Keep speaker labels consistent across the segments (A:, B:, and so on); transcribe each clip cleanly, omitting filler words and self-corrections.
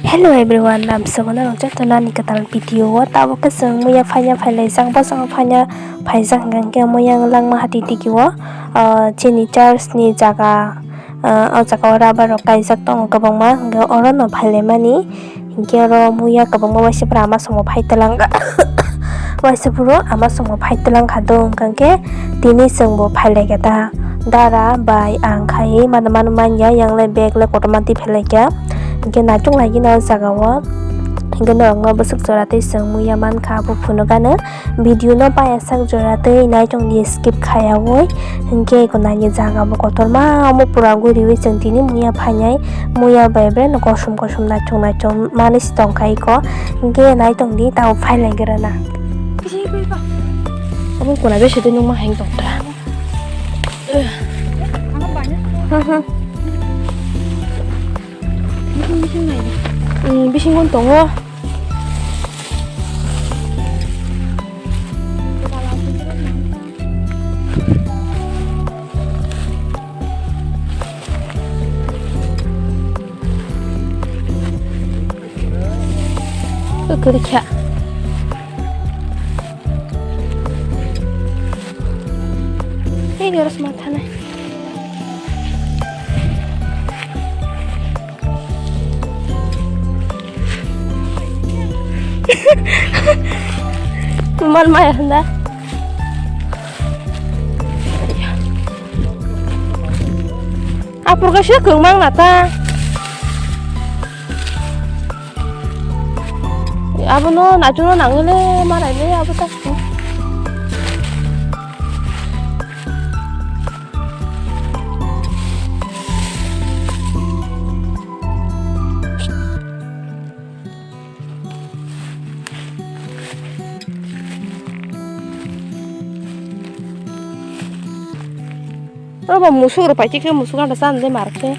A: Hello everyone, I'm Sogona Rojak Tonani Katal video wa tawo keseng muya fanya failai sang pasang fanya faisang gangke muya lang mahati tikiwa chini church ni jaga jaga raba ro kaijak tong gabangma ga orono failai mani hingke ro muya gabangma waisi brama somo faitelanga waisi puro ama somo faitelang khadong gangke tini sengbo failai gata dara bai ang khai manamanu manya yang le bag le kotomanti failai kya hingke nachung lagi na jagao hingke norokno bosok jorate seng muya mankha bo phuno gano video no paya sak jorate nachung ni skip khayawoi hingke ko nani jaga bo kotorma mo pura guriwi seng tini muya phanyai muya baibre no kosom nachung manis tongkai ko hingke nachung ni tau phailai gerana abon kona be sedo nung ma hang tongta bising kon tongo 그렇게 이리 알아서 맡아내 Cuman mah ya hendak apur kasih kembang nata apa no najuno nangile marah ini apa tak Apa musuh rupa cik musuh kan dasar nanti marke.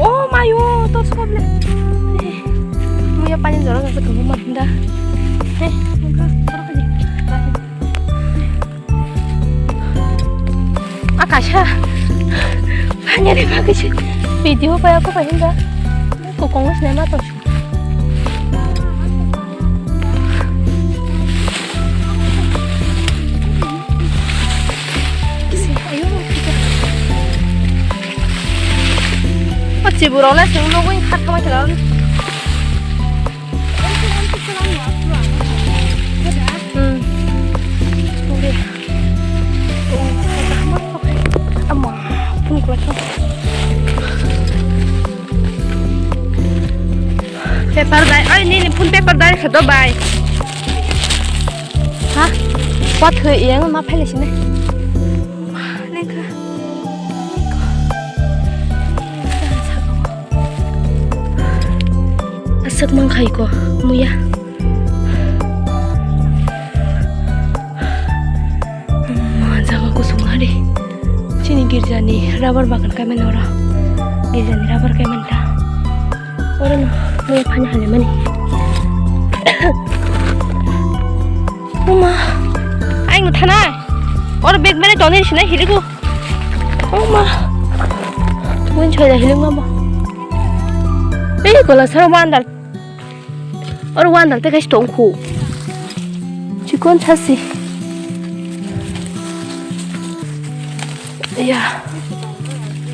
A: Oh mayo, tos problem. Muya panjang jorong nggak ketemu manda. Muka orang aja. Akasha, hanya di bagus video apa aku pengen dah. Kokongnya sinema tos. 집으로 올라 생로고 카타마 들어온 우리 엄마 분 그렇죠 페퍼 다이 아이 니 분 페퍼 다이 хэд 바이 하 와트 이행 마 팔리시네 sak mangkai ko muya jangan kusung hari sini girja ni rubber bagan kamen ora girja ni rubber kamen ta orang muya phanya hale mani mama aing thana or bag mane tone sina hiligu mama tuan choya hiling mama kola sarwandar और वांडर ते कैसे टोंखू चिकन छासी या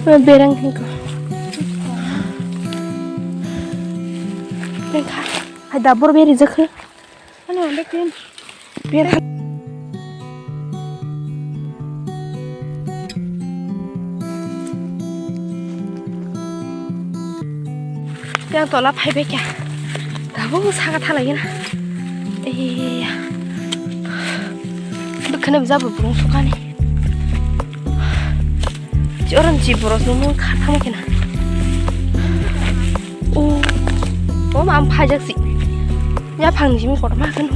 A: मैं बेरंग ही को देखा है दाबर बेरी जखे अने देखें बेर yang tolak hai bekia 가보 사가 탈라기나 에이야 너 그놈 잡을 부릉 속하네 저런 집으로 너무 가타먹기나. 오, 안 파적시. 야 방심이 걸어막은.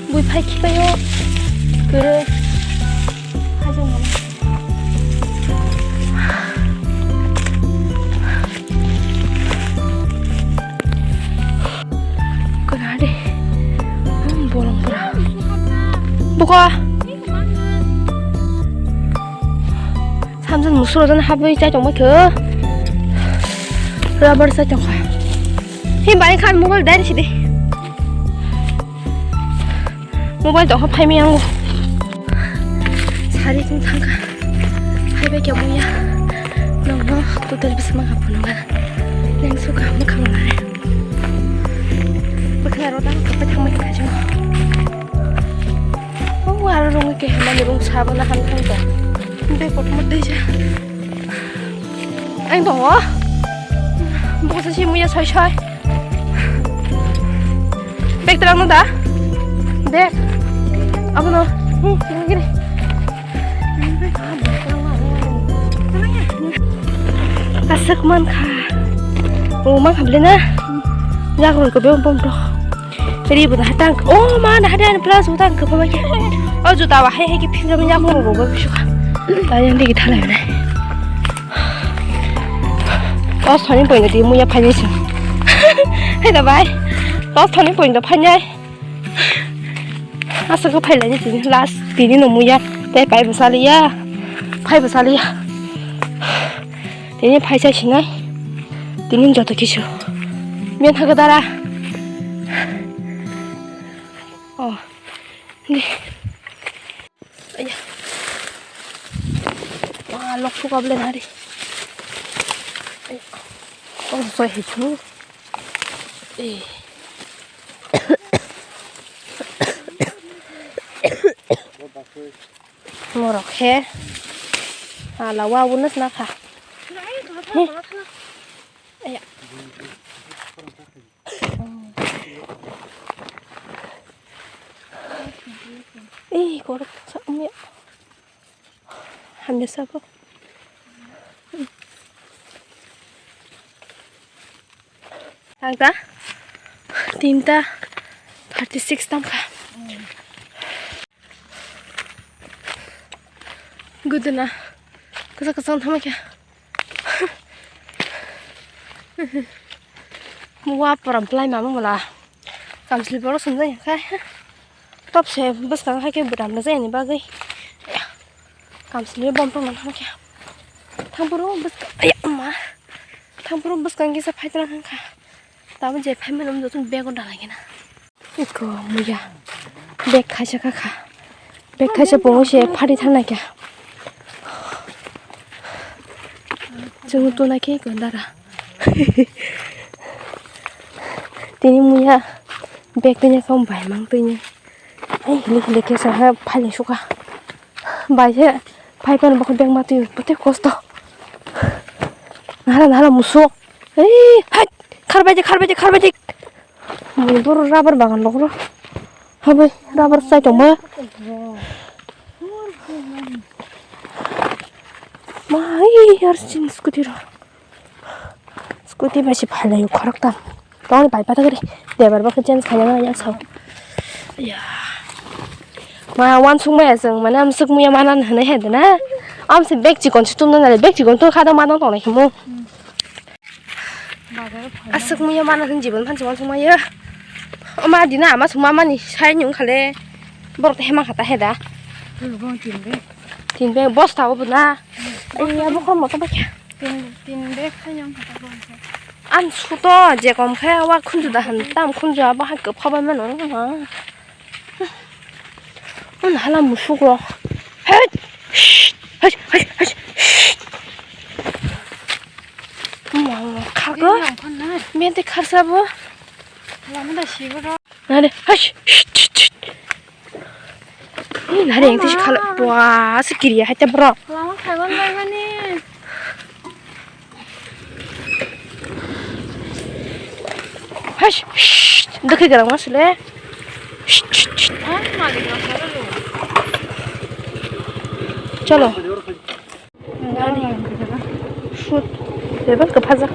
A: 물 파이키가요. 그래. 하지마. 그날이 뭐라. 뭐가? 삼선 무서워서 하부이 짜정말 그 러버를 써정 거야. 힘 많이 간 모바일 내리시대. 모바일 도 파이미하고 살이 좀 상가. 팔백이 뭐야? 너무 또 들비스만 가보는 거야. 냉수가 아무 강을 안 해. 그날로다가 급해 탕만 가지고. 알아롱 이렇게 해만이롱 사보나 한 탕도. 근데 보통 되지. anh bỏ mua sao chim mua soi soi bek terang nó đã bek apa no gini asik man kha mang hầm lên á ra rồi có béo bông đâu đi bữa nay tăng mà đã ada plus tăng ke apa ya ju tahu hay cái phim mình nhắc ngủ rồi biết chưa tại yang đi cái thằng này last turning point thì mua nhà phai nhỉ hay là vậy last turning point là phai nhỉ sao có phai lại như last tí nữa mua nhà để phai bớt sali ya tí nữa phai chạy này tí nữa cho tôi kia chứ miễn thằng cái đó là đi lọc thuốc lên hả đi rồi hết chú ngồi rọc he là wow vốn nứt nát hả có được sợ miệng hàm được sao không thằng ta team ta 36 năm cả good na cái sao thằng kia mua param play mà là cầm slipper xuống đây khai top xe bớt sáng hai cái bữa đám nó dễ này ba giây cầm slipper bom trong nó kia thằng bro bớt mà thằng bro bớt sáng cái sắp hai tên thằng cả tao bây giờ phải mình làm được bag con đàn này nè 이거 뭐야 백 가져가 백 가져 봉시에 팔이 탈나게 정우 또 나게 이거 나라 thế 뭐야 백 그냥 không phải mang tự nhiên ấy lịch cái sao ha phải lấy suka bài thế phải con bakal bek mati putih kosto nala musuh hai 칼바지 뭐로 rubber bagan lokro habai rubber sai tong mai harus scooty masih 발라요 거락담 너는 발바닥 그래 내 발바닥 젠 사냥아 그냥 서 야 마 완숙매서 만남 숙무야 만한 하네 해드나 아무튼 백지건 좀 나래 백지건 또 가다 만원 동네 뭐 숙무야 만한 집은 판지 완숙마야 엄마 디나 아마 숙마만이 사연용 갈래 뭐라도 해만 갔다 해다 딘배 버스 타고 보나 아니야 뭐 그럼 어떤 밖에 딘배 사연 갔다 보는데 안 수도 지금 해와 쿤주다 한땀 쿤주 아바 할거 파바면 오는 거야 오늘 하나 무수고 뭐 가고 미한테 가사보 나무다 시부러 나래 하시 이 나래 앵티시 칼 와 스킬이야 하자 브로 라마 가건 말가니 하시 너 그게 라마 쓸래 아 마리가 살아요 चलो 슛 대박 급하자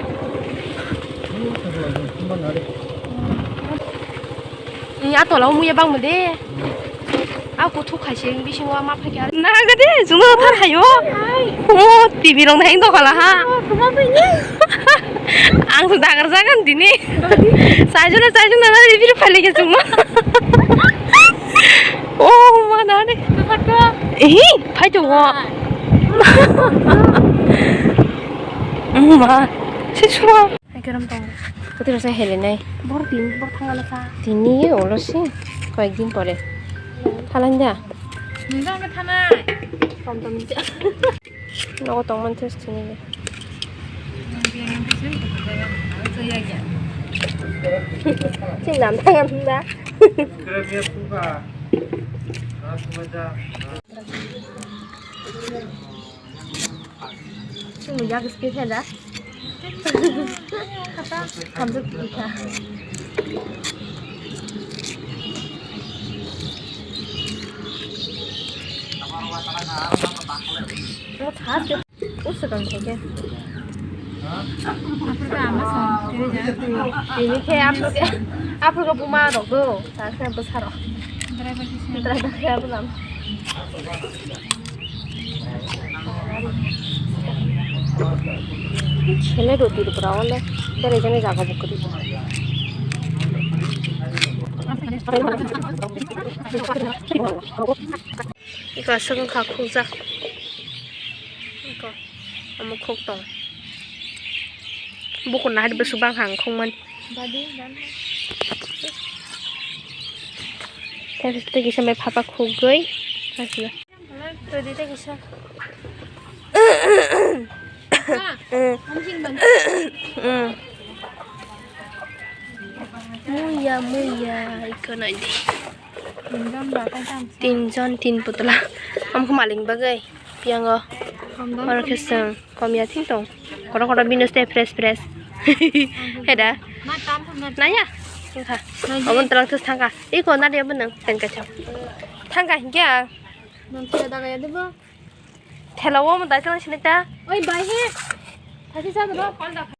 A: 아또 라오무야 방문데 아고 톡하시 비신와 마파게 나가데 중도 타라요 오 TV랑 행동 가라 하 ang sudah kerjakan dini sajuna nana review palingnya cuma oh mana nih pai coba ma sesuatu akhirnya tong putih rasa Helena bor tangan apa dini olah sih kayak gini pore talanya enggak ke tanah tonton aja aku tong tes ini 지금 남탕한다.
B: 그래 부가 알았어 보자.
A: 지금 약 스피드다. 감정 좋다. 이거 다 옷을 되게. ini kayak Afrika Puma dong tuh, saya besar loh. Ternyata kayak apa nam? Cile roti itu berapa lah? Dari sana jaga buku di sana. Iku asal kakak za. Iku, kamu kok dong. Bukan ada bersubang hangkong terus kita bisa main papa kugoy hasil tadi kita bisa muya ikan aja tin putla kamu kemaling bagai piang orang keseng kami ating tong orang minus teh press Heda, naya, kamu terang terus tangga. Iko nari apa neng? Tengkacau. Tangga hingga. Nanti ada gaya deh bu. Telawa mau datang sini ta? Oi, baik. Tadi saya berapa?